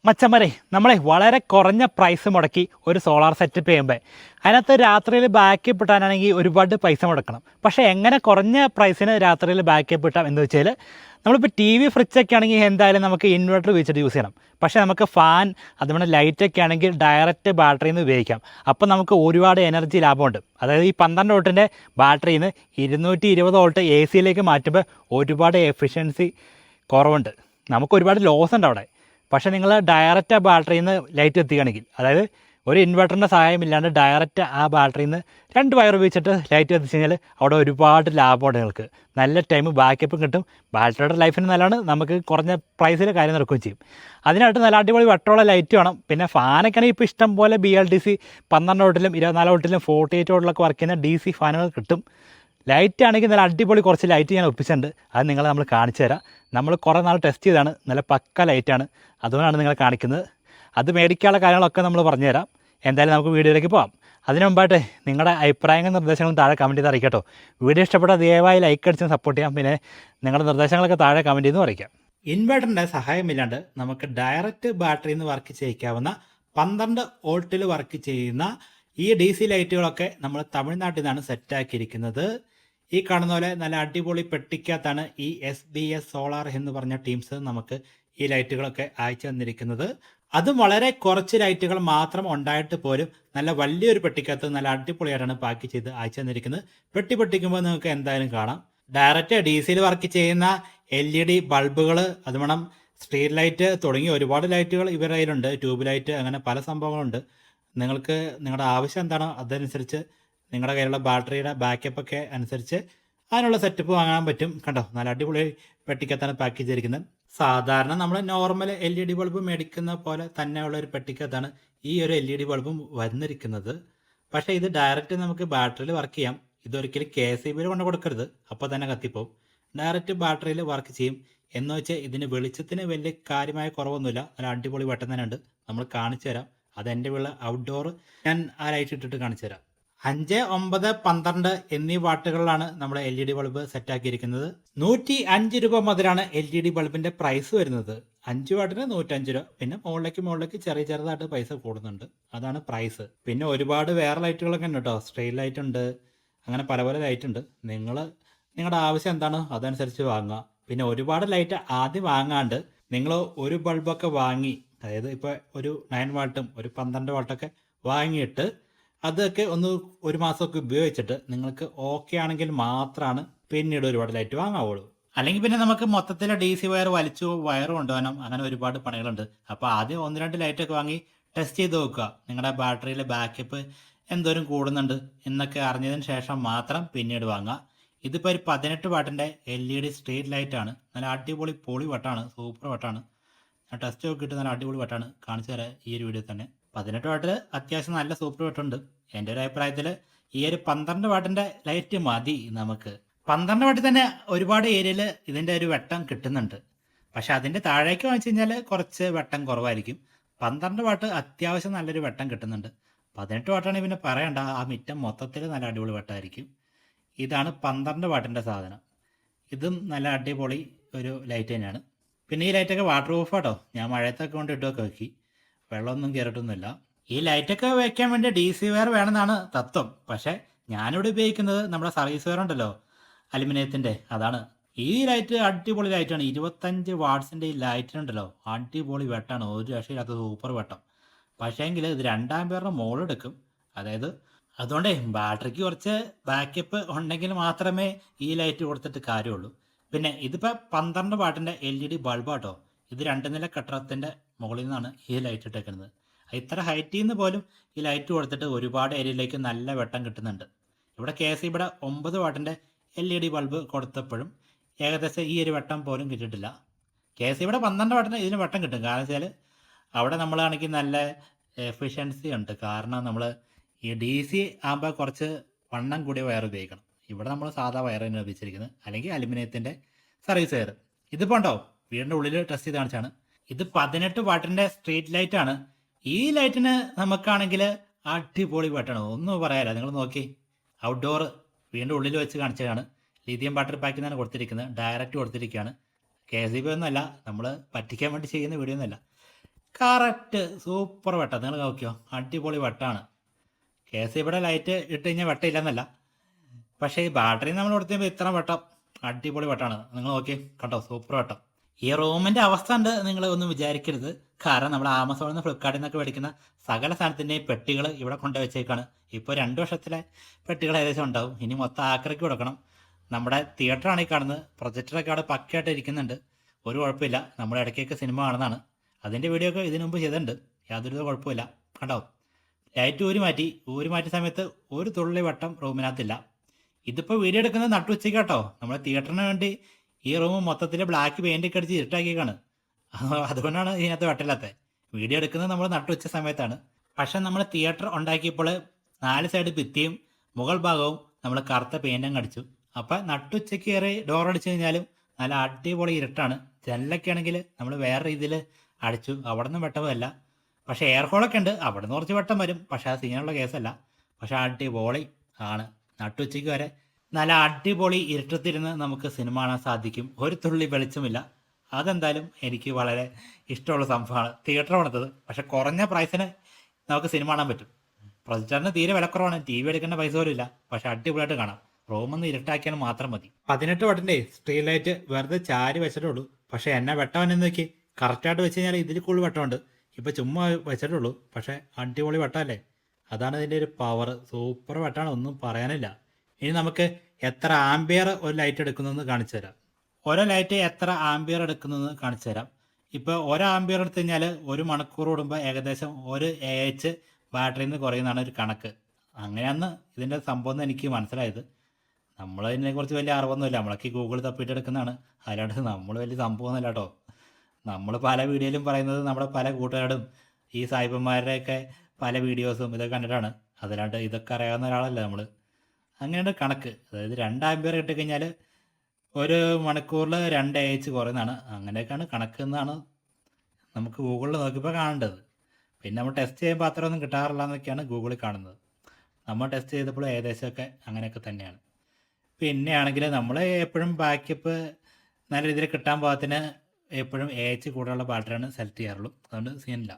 മച്ചന്മാരെ നമ്മളെ വളരെ കുറഞ്ഞ പ്രൈസ് മുടക്കി ഒരു സോളാർ സെറ്റപ്പ് ചെയ്യുമ്പോൾ അതിനകത്ത് രാത്രിയിൽ ബാക്കപ്പ് ഇട്ടാനാണെങ്കിൽ ഒരുപാട് പൈസ മുടക്കണം. പക്ഷേ എങ്ങനെ കുറഞ്ഞ പ്രൈസിന് രാത്രിയിൽ ബാക്കപ്പ് ഇട്ടാം എന്ന് വെച്ചാൽ നമ്മളിപ്പോൾ ടി വി ഫ്രിഡ്ജൊക്കെ ആണെങ്കിൽ എന്തായാലും നമുക്ക് ഇൻവെർട്ടർ വെച്ചിട്ട് യൂസ് ചെയ്യണം. പക്ഷേ നമുക്ക് ഫാൻ അതുപോലെ ലൈറ്റൊക്കെ ആണെങ്കിൽ ഡയറക്റ്റ് ബാറ്ററിയിൽ നിന്ന് ഉപയോഗിക്കാം. അപ്പോൾ നമുക്ക് ഒരുപാട് എനർജി ലാഭമുണ്ട്. അതായത് ഈ 12 വോൾട്ടിൻ്റെ ബാറ്ററിയിൽ നിന്ന് 220 വോൾട്ട് എ സിയിലേക്ക് മാറ്റുമ്പോൾ ഒരുപാട് എഫിഷ്യൻസി കുറവുണ്ട്. നമുക്ക് ഒരുപാട് ലോസ് ഉണ്ട് അവിടെ. പക്ഷേ നിങ്ങൾ ഡയറക്റ്റ് ആ ബാറ്ററിയിൽ നിന്ന് ലൈറ്റ് എത്തിക്കുകയാണെങ്കിൽ, അതായത് ഒരു ഇൻവെർട്ടറിൻ്റെ സഹായമില്ലാണ്ട് ഡയറക്റ്റ് ആ ബാറ്ററിയിൽ നിന്ന് 2 വയർ ഉപയോഗിച്ചിട്ട് ലൈറ്റ് എത്തിച്ച് കഴിഞ്ഞാൽ അവിടെ ഒരുപാട് ലാഭമുണ്ട്. നിങ്ങൾക്ക് നല്ല ടൈം ബാക്കപ്പും കിട്ടും. ബാറ്ററിയുടെ ലൈഫിന് നല്ലതാണ്. നമുക്ക് കുറഞ്ഞ പ്രൈസിൽ കാര്യം നടക്കുകയും ചെയ്യും. അതിനായിട്ട് നല്ല അടിപൊളി വട്ടമുള്ള ലൈറ്റ് വേണം. പിന്നെ ഫാനൊക്കെയാണെങ്കിൽ ഇപ്പോൾ ഇഷ്ടം പോലെ BLDC 12 വോൾട്ടിലും 24 വോൾട്ടിലും 48 വോൾട്ടിലൊക്കെ വർക്ക് ചെയ്യുന്ന DC ഫാനുകൾ കിട്ടും. ലൈറ്റ് ആണെങ്കിൽ നല്ല അടിപൊളി കുറച്ച് ലൈറ്റ് ഞാൻ ഒപ്പിച്ചിട്ടുണ്ട്. അത് നിങ്ങളെ നമ്മൾ കാണിച്ചു തരാം. നമ്മൾ കുറേ നാൾ ടെസ്റ്റ് ചെയ്താണ്. നല്ല പക്ക ലൈറ്റാണ്. അതുകൊണ്ടാണ് നിങ്ങളെ കാണിക്കുന്നത്. അത് മേടിക്കാനുള്ള കാര്യങ്ങളൊക്കെ നമ്മൾ പറഞ്ഞുതരാം. എന്തായാലും നമുക്ക് വീഡിയോയിലേക്ക് പോകാം. അതിന് മുമ്പായിട്ട് നിങ്ങളുടെ അഭിപ്രായങ്ങളും നിർദ്ദേശങ്ങളും താഴെ കമൻറ്റ് ചെയ്ത് അറിയിക്കട്ടോ. വീഡിയോ ഇഷ്ടപ്പെട്ടാൽ ദയവായി ലൈക്ക് അടിച്ച് സപ്പോർട്ട് ചെയ്യാം. പിന്നെ നിങ്ങളുടെ നിർദ്ദേശങ്ങളൊക്കെ താഴെ കമൻറ്റ് ചെയ്ത് അറിയിക്കാം. ഇൻവെർട്ടറിൻ്റെ സഹായമില്ലാണ്ട് നമുക്ക് ഡയറക്റ്റ് ബാറ്ററിയിൽ നിന്ന് വർക്ക് ചെയ്യിക്കാവുന്ന 12 വോൾട്ടിൽ വർക്ക് ചെയ്യുന്ന ഈ DC ലൈറ്റുകളൊക്കെ നമ്മൾ തമിഴ്നാട്ടിൽ നിന്നാണ് സെറ്റാക്കിയിരിക്കുന്നത്. ഈ കാണുന്ന പോലെ നല്ല അടിപൊളി പെട്ടിക്കകത്താണ് ഈ SBS സോളാർ എന്ന് പറഞ്ഞ ടീംസ് നമുക്ക് ഈ ലൈറ്റുകളൊക്കെ അയച്ചു തന്നിരിക്കുന്നത്. അതും വളരെ കുറച്ച് ലൈറ്റുകൾ മാത്രം ഉണ്ടായിട്ട് പോലും നല്ല വലിയൊരു പെട്ടിക്കകത്ത് നല്ല അടിപൊളിയായിട്ടാണ് പാക്ക് ചെയ്ത് അയച്ചു തന്നിരിക്കുന്നത്. പെട്ടി പൊട്ടിക്കുമ്പോൾ നിങ്ങൾക്ക് എന്തായാലും കാണാം. ഡയറക്റ്റ് DCയിൽ വർക്ക് ചെയ്യുന്ന LED ബൾബുകൾ, അത് വേണം സ്ട്രീറ്റ് ലൈറ്റ് തുടങ്ങി ഒരുപാട് ലൈറ്റുകൾ ഇവരുടെ കയ്യിലുണ്ട്. ട്യൂബ് ലൈറ്റ്, അങ്ങനെ പല സംഭവങ്ങളുണ്ട്. നിങ്ങൾക്ക് നിങ്ങളുടെ ആവശ്യം എന്താണോ അതനുസരിച്ച് നിങ്ങളുടെ കയ്യിലുള്ള ബാറ്ററിയുടെ ബാക്കപ്പ് ഒക്കെ അനുസരിച്ച് അതിനുള്ള സെറ്റപ്പ് വാങ്ങാൻ പറ്റും. കണ്ടോ, നല്ല അടിപൊളി പെട്ടിക്കകത്താണ് പാക്ക് ചെയ്തിരിക്കുന്നത്. സാധാരണ നമ്മൾ നോർമൽ LED ബൾബ് മേടിക്കുന്ന പോലെ തന്നെയുള്ള ഒരു പെട്ടിക്കകത്താണ് ഈ ഒരു LED ബൾബും വന്നിരിക്കുന്നത്. പക്ഷേ ഇത് ഡയറക്റ്റ് നമുക്ക് ബാറ്ററിയിൽ വർക്ക് ചെയ്യാം. ഇതൊരിക്കലും KCBയിൽ കൊണ്ട് കൊടുക്കരുത്, അപ്പോൾ തന്നെ കത്തിപ്പോവും. ഡയറക്റ്റ് ബാറ്ററിയിൽ വർക്ക് ചെയ്യും. എന്ന് വെച്ചാൽ ഇതിന് വെളിച്ചത്തിന് വലിയ കാര്യമായ കുറവൊന്നുമില്ല. നല്ല അടിപൊളി വെട്ടം തന്നെ ഉണ്ട്. നമ്മൾ കാണിച്ചു തരാം. അതെൻ്റെ വീട്ടിൽ ഔട്ട്ഡോർ ഞാൻ ആ ലൈറ്റ് ഇട്ടിട്ട് കാണിച്ചു തരാം. 5, 9, 12 എന്നീ വാട്ടുകളിലാണ് നമ്മുടെ LED ബൾബ് സെറ്റാക്കിയിരിക്കുന്നത്. 105 രൂപ മുതലാണ് LED ബൾബിന്റെ പ്രൈസ് വരുന്നത്. 5 വാട്ടിന് 105 രൂപ. പിന്നെ മുകളിലേക്ക് ചെറുതായിട്ട് പൈസ കൂടുന്നുണ്ട്. അതാണ് പ്രൈസ്. പിന്നെ ഒരുപാട് വേറെ ലൈറ്റുകളൊക്കെ ഉണ്ട് കേട്ടോ. സ്ട്രെയിറ്റ് ലൈറ്റ് ഉണ്ട്, അങ്ങനെ പല ലൈറ്റ് ഉണ്ട്. നിങ്ങളുടെ ആവശ്യം എന്താണോ അതനുസരിച്ച് വാങ്ങുക. പിന്നെ ഒരുപാട് ലൈറ്റ് ആദ്യം വാങ്ങാണ്ട് നിങ്ങൾ ഒരു ബൾബൊക്കെ വാങ്ങി, അതായത് ഇപ്പോൾ ഒരു 9 വാട്ടും ഒരു 12 വാട്ടൊക്കെ വാങ്ങിയിട്ട് അതൊക്കെ ഒരു മാസമൊക്കെ ഉപയോഗിച്ചിട്ട് നിങ്ങൾക്ക് ഓക്കെ ആണെങ്കിൽ മാത്രമാണ് പിന്നീട് ഒരുപാട് ലൈറ്റ് വാങ്ങാവുള്ളൂ. അല്ലെങ്കിൽ പിന്നെ നമുക്ക് മൊത്തത്തിൽ DC വയർ വലിച്ചു വയർ കൊണ്ടുപോകാനും അങ്ങനെ ഒരുപാട് പണികളുണ്ട്. അപ്പോൾ ആദ്യം 1-2 ലൈറ്റൊക്കെ വാങ്ങി ടെസ്റ്റ് ചെയ്ത് നോക്കുക. നിങ്ങളുടെ ബാറ്ററിയിലെ ബാക്കപ്പ് എന്തോരം കൂടുന്നുണ്ട് എന്നൊക്കെ അറിഞ്ഞതിന് ശേഷം മാത്രം പിന്നീട് വാങ്ങുക. ഇതിപ്പോൾ ഒരു 18 വാട്ടിൻ്റെ LED സ്ട്രീറ്റ് ലൈറ്റാണ്. നല്ല അടിപൊളി പൊളി വട്ടാണ്, സൂപ്പർ വട്ടാണ്. ഞാൻ ടെസ്റ്റ് നോക്കിയിട്ട് നല്ല അടിപൊളി വട്ടാണ്. കാണിച്ചു തരാം ഈ ഒരു വീഡിയോ തന്നെ. 18 വാട്ടിൽ അത്യാവശ്യം നല്ല സൂപ്പർ വട്ടുണ്ട്. എൻ്റെ ഒരു അഭിപ്രായത്തിൽ ഈ ഒരു 12 വാട്ടിൻ്റെ ലൈറ്റ് മതി നമുക്ക്. 12 വാട്ടിൽ തന്നെ ഒരുപാട് ഏരിയയിൽ ഇതിൻ്റെ ഒരു വെട്ടം കിട്ടുന്നുണ്ട്. പക്ഷെ അതിൻ്റെ താഴേക്ക് വാങ്ങിച്ചു കഴിഞ്ഞാൽ കുറച്ച് വെട്ടം കുറവായിരിക്കും. 12 വാട്ട് അത്യാവശ്യം നല്ലൊരു വെട്ടം കിട്ടുന്നുണ്ട്. 18 വാട്ടാണെങ്കിൽ പിന്നെ പറയണ്ട, ആ മിറ്റം മൊത്തത്തിൽ നല്ല അടിപൊളി വെട്ടമായിരിക്കും. ഇതാണ് 12 വാട്ടിൻ്റെ സാധനം. ഇതും നല്ല അടിപൊളി ഒരു ലൈറ്റ് തന്നെയാണ്. പിന്നെ ഈ ലൈറ്റൊക്കെ വാട്ടർ പ്രൂഫ് ആട്ടോ. ഞാൻ മഴയത്തൊക്കെ കൊണ്ട് ഇട്ടൊക്കെ വെക്കി, വെള്ളമൊന്നും കയറിയിട്ടൊന്നുമില്ല. ഈ ലൈറ്റൊക്കെ വെക്കാൻ വേണ്ടി DC വയർ വേണമെന്നാണ് തത്വം. പക്ഷേ ഞാനിവിടെ ഉപയോഗിക്കുന്നത് നമ്മുടെ സർവീസ് വയർ ഉണ്ടല്ലോ, അലുമിനിയത്തിൻ്റെ, അതാണ്. ഈ ലൈറ്റ് അടിപൊളി ലൈറ്റാണ്. 25 വാട്ട്സിൻ്റെ ഈ ലൈറ്റിനുണ്ടല്ലോ അടിപൊളി വെട്ടാണ്, ഒരു രക്ഷയില്ലാത്ത സൂപ്പർ വെട്ടം. പക്ഷേ എങ്കിൽ ഇത് 2 ആമ്പിയറിന് മുകളിലെടുക്കും. അതായത് അതുകൊണ്ടേ ബാറ്ററിക്ക് കുറച്ച് ബാക്കപ്പ് ഉണ്ടെങ്കിൽ മാത്രമേ ഈ ലൈറ്റ് കൊടുത്തിട്ട് കാര്യമുള്ളൂ. പിന്നെ ഇതിപ്പോൾ 12 വാട്ടിൻ്റെ LED ബൾബാട്ടോ. ഇത് 2 നില കെട്ടിടത്തിൻ്റെ മുകളിൽ നിന്നാണ് ഈ ലൈറ്റ് ഇട്ടേക്കുന്നത്. ഇത്ര ഹൈറ്റിൽ നിന്ന് പോലും ഈ ലൈറ്റ് കൊടുത്തിട്ട് ഒരുപാട് ഏരിയയിലേക്ക് നല്ല വെട്ടം കിട്ടുന്നുണ്ട്. ഇവിടെ KCBയുടെ 9 വാട്ടിൻ്റെ LED ബൾബ് കൊടുത്തപ്പോഴും ഏകദേശം ഈ ഒരു വെട്ടം പോലും കിട്ടിയിട്ടില്ല. KCBയുടെ 12 വാട്ടിന് ഇതിന് വെട്ടം കിട്ടും. കാരണം വെച്ചാൽ അവിടെ നമ്മളാണെങ്കിൽ നല്ല എഫിഷ്യൻസി ഉണ്ട്. കാരണം നമ്മൾ ഈ DC ആകുമ്പോൾ കുറച്ച് വണ്ണം കൂടിയ വയർ ഉപയോഗിക്കണം. ഇവിടെ നമ്മൾ സാധാ വയർ തന്നെ ഉപയോഗിച്ചിരിക്കുന്നത്, അല്ലെങ്കിൽ അലുമിനിയത്തിൻ്റെ സർവീസ് വയർ. ഇതിപ്പോൾ ഉണ്ടോ, വീടിൻ്റെ ഉള്ളിൽ ടെസ്റ്റ് ചെയ്ത് കാണിച്ചാണ്. ഇത് 18 വാട്ടിൻ്റെ സ്ട്രീറ്റ് ലൈറ്റാണ്. ഈ ലൈറ്റിന് നമുക്കാണെങ്കിൽ അടിപൊളി വെട്ടാണ്, ഒന്നും പറയാനില്ല. നിങ്ങൾ നോക്കി, ഔട്ട്ഡോർ വീണ്ടും ഉള്ളിൽ വെച്ച് കാണിച്ചതാണ്. ലിഥിയം ബാറ്ററി പാക്കിൽ നിന്നാണ് കൊടുത്തിരിക്കുന്നത്, ഡയറക്റ്റ് കൊടുത്തിരിക്കുകയാണ്. KCB ഒന്നുമല്ല, നമ്മൾ പറ്റിക്കാൻ വേണ്ടി ചെയ്യുന്ന വീഡിയോ ഒന്നുമല്ല. കറക്റ്റ് സൂപ്പർ വെട്ടം. നിങ്ങൾ നോക്കിയോ, അടിപൊളി വെട്ടാണ്. കേസ് ഇവിടെ ലൈറ്റ് ഇട്ട് കഴിഞ്ഞാൽ വെട്ടമില്ലെന്നല്ല, പക്ഷേ ഈ ബാറ്ററി നമ്മൾ കൊടുത്തുമ്പോൾ ഇത്ര വെട്ടം അടിപൊളി വെട്ടാണ്. നിങ്ങൾ നോക്കി കണ്ടോ, സൂപ്പർ വെട്ടം. ഈ റൂമിൻ്റെ അവസ്ഥ ഉണ്ട് നിങ്ങൾ ഒന്നും വിചാരിക്കരുത്. കാരണം നമ്മൾ ആമസോണിൽ നിന്ന് ഫ്ലിപ്കാർട്ടിൽ നിന്നൊക്കെ മേടിക്കുന്ന സകല സാധനത്തിൻ്റെയും പെട്ടികൾ ഇവിടെ കൊണ്ടുവച്ചേക്കാണ്. ഇപ്പോൾ 2 വർഷത്തിലെ പെട്ടികൾ ഏകദേശം ഉണ്ടാവും. ഇനി മൊത്തം ആക്രയ്ക്ക് കൊടുക്കണം. നമ്മുടെ തിയേറ്ററാണ് ഈ കാണുന്നത്. പ്രൊജക്ടറൊക്കെ അവിടെ പക്കയായിട്ട് ഇരിക്കുന്നുണ്ട്, ഒരു കുഴപ്പമില്ല. നമ്മൾ ഇടയ്ക്കൊക്കെ സിനിമ കാണുന്നതാണ്. അതിൻ്റെ വീഡിയോ ഒക്കെ ഇതിനു മുമ്പ് ചെയ്തിട്ടുണ്ട്, യാതൊരു കുഴപ്പമില്ല. കണ്ടോ, ലൈറ്റ് ഊരി മാറ്റിയ സമയത്ത് ഒരു തുള്ളി വെട്ടം റൂമിനകത്തില്ല. ഇതിപ്പോൾ വീഡിയോ എടുക്കുന്നത് നട്ടുച്ചയ്ക്ക് കേട്ടോ. നമ്മൾ തിയേറ്ററിന് വേണ്ടി ഈ റൂം മൊത്തത്തിൽ ബ്ലാക്ക് പെയിൻ്റൊക്കെ അടിച്ച് ഇരുട്ടാക്കിയേക്കാണ്. അതുകൊണ്ടാണ് ഇതിനകത്ത് വെട്ടമില്ലാത്തത്. വീഡിയോ എടുക്കുന്നത് നമ്മൾ നട്ടുച്ച സമയത്താണ്. പക്ഷെ നമ്മൾ തിയേറ്റർ ഉണ്ടാക്കിയപ്പോൾ 4 സൈഡ് ഭിത്തിയും മുകൾ ഭാഗവും നമ്മൾ കറുത്ത പെയിൻ്റും അടിച്ചു. അപ്പം നട്ടുച്ചയ്ക്ക് കയറി ഡോർ അടിച്ചു കഴിഞ്ഞാലും നല്ല അടിപൊളി ഇരുട്ടാണ്. ജനലൊക്കെ ആണെങ്കിൽ നമ്മൾ വേറെ രീതിയിൽ അടിച്ചു, അവിടെ നിന്ന് വെട്ടമല്ല. പക്ഷേ എയർ ഹോളൊക്കെ ഉണ്ട്, അവിടെ നിന്ന് കുറച്ച് വെട്ടം വരും. പക്ഷേ അത് സീനുള്ള കേസല്ല. പക്ഷേ അടിപൊളി ആണ്. നട്ടുച്ചയ്ക്ക് വരെ നല്ല അടിപൊളി ഇരുട്ടത്തിരുന്ന് നമുക്ക് സിനിമ കാണാൻ സാധിക്കും. ഒരു തുള്ളി വെളിച്ചമില്ല. അതെന്തായാലും എനിക്ക് വളരെ ഇഷ്ടമുള്ള സംഭവമാണ്. തിയേറ്റർ പണിതത്, പക്ഷെ കുറഞ്ഞ പ്രൈസിന് നമുക്ക് സിനിമ കാണാൻ പറ്റും. പ്രൊജക്ടറിന് തീരെ വിലക്കുറവാണ്, ടി വി എടുക്കേണ്ട പൈസ പോലും ഇല്ല. പക്ഷെ അടിപൊളിയായിട്ട് കാണാം. റൂമൊന്ന് ഇരുട്ടാക്കിയാൽ മാത്രം മതി. 18 വട്ടിൻ്റെ സ്ട്രീറ്റ് ലൈറ്റ് വെറുതെ ചാരി വെച്ചിട്ടുള്ളൂ. പക്ഷേ എന്നെ വെട്ടവനെന്ന് നോക്കി, കറക്റ്റായിട്ട് വെച്ച് കഴിഞ്ഞാൽ ഇതിൽ കൂടുതൽ വെട്ടമുണ്ട്. ഇപ്പം ചുമ്മാ വെച്ചിട്ടുള്ളൂ, പക്ഷേ അടിപൊളി വെട്ടമല്ലേ. അതാണ് ഇതിൻ്റെ ഒരു പവർ. സൂപ്പർ വെട്ടാണ്, ഒന്നും പറയാനില്ല. ഇനി നമുക്ക് എത്ര ആംബിയർ ഒരു ലൈറ്റ് എടുക്കുന്നതെന്ന് കാണിച്ചു തരാം. ഓരോ ലൈറ്റ് എത്ര ആംബിയർ എടുക്കുന്നതെന്ന് കാണിച്ചു തരാം. ഇപ്പോൾ 1 ആംബിയർ എടുത്തു കഴിഞ്ഞാൽ 1 മണിക്കൂർ കൂടുമ്പോൾ ഏകദേശം 1 AH ബാറ്ററിയിൽ നിന്ന് കുറയുന്നതാണ് ഒരു കണക്ക്. അങ്ങനെയാണ് ഇതിൻ്റെ സംഭവം എന്ന് എനിക്ക് മനസ്സിലായത്. നമ്മളതിനെക്കുറിച്ച് വലിയ അറിവൊന്നുമില്ല, നമ്മളൊക്കെ ഗൂഗിൾ തപ്പിയിട്ട് എടുക്കുന്നതാണ്. അതിലാണ്ട് നമ്മൾ വലിയ സംഭവമൊന്നുമില്ല കേട്ടോ. നമ്മൾ പല വീഡിയോയിലും പറയുന്നത് നമ്മുടെ പല കൂട്ടുകാരും ഈ സായിപ്പന്മാരുടെയൊക്കെ പല വീഡിയോസും ഇതൊക്കെ കണ്ടിട്ടാണ്. അതിലാണ്ട് ഇതൊക്കെ അറിയാവുന്ന ഒരാളല്ല നമ്മൾ. അങ്ങനെയാണ് കണക്ക്. അതായത് 2 ആംബിയർ കിട്ടിക്കഴിഞ്ഞാൽ 1 മണിക്കൂറിൽ 2 AH കുറയുന്നതാണ്. അങ്ങനെയൊക്കെയാണ് കണക്ക് എന്നാണ് നമുക്ക് ഗൂഗിളിൽ നോക്കിയപ്പോൾ കാണേണ്ടത്. പിന്നെ നമ്മൾ ടെസ്റ്റ് ചെയ്യുമ്പോൾ അത്രയൊന്നും കിട്ടാറില്ല എന്നൊക്കെയാണ് ഗൂഗിളിൽ കാണുന്നത്. നമ്മൾ ടെസ്റ്റ് ചെയ്തപ്പോൾ ഏകദേശമൊക്കെ അങ്ങനെയൊക്കെ തന്നെയാണ്. പിന്നെയാണെങ്കിൽ നമ്മൾ എപ്പോഴും ബാക്കപ്പ് നല്ല രീതിയിൽ കിട്ടാൻ പാകത്തിന് എപ്പോഴും AH കൂടുതലുള്ള ബാറ്ററിയാണ് സെലക്ട് ചെയ്യാറുള്ളൂ. അതുകൊണ്ട് സീനില്ല.